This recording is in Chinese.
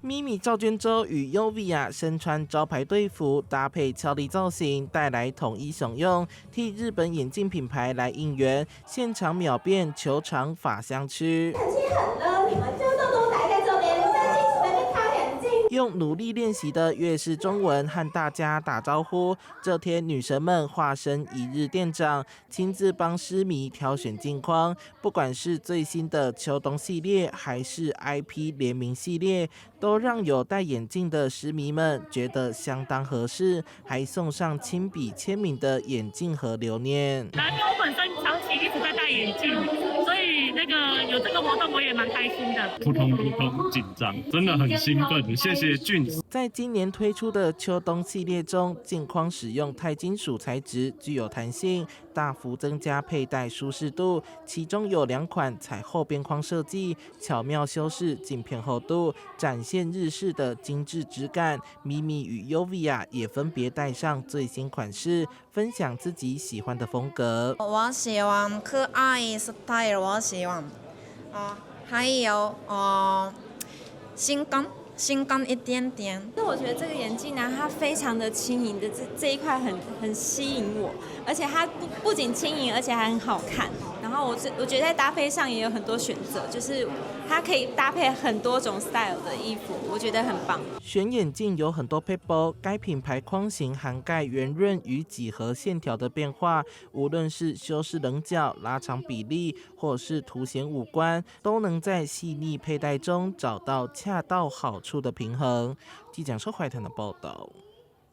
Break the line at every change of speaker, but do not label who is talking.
咪咪赵娟州与 Uvia 身穿招牌队服，搭配俏丽造型，带来统一享用，替日本眼镜品牌来应援，现场秒变球场法香区。
天气很热，你们就都待在这边，在镜子那边擦眼镜。
用努力练习的粤式中文和大家打招呼。这天，女神们化身一日店长，亲自帮狮迷挑选镜框。不管是最新的秋冬系列，还是 IP 联名系列，都让有戴眼镜的狮迷们觉得相当合适，还送上亲笔签名的眼镜盒留念。
因为我本身长期一直在戴眼镜，所以有这个活动我也蛮开心的。
扑通扑通紧张，真的很兴奋，谢谢俊。
在今年推出的秋冬系列中，镜框使用钛金属材质，具有弹性，大幅增加佩戴舒适度。其中有2款采后边框设计，巧妙修饰镜片厚度，展现日式的精致质感。咪咪与 Uvia 也分别带上最新款式，分享自己喜欢的风格。
我喜欢可爱 style， 我喜欢还有性感一点点。
那我觉得这个眼镜呢，它非常的轻盈的这一块很吸引我，而且它不仅轻盈，而且还很好看。然后我觉得在搭配上也有很多选择，就是它可以搭配很多种 style 的衣服，我觉得很棒。
选眼镜有很多 paper， 该品牌框型涵盖圆润与几何线条的变化，无论是修饰棱角、拉长比例，或是凸显五官，都能在细腻佩戴中找到恰到好处的平衡。记者说怀谈的报道。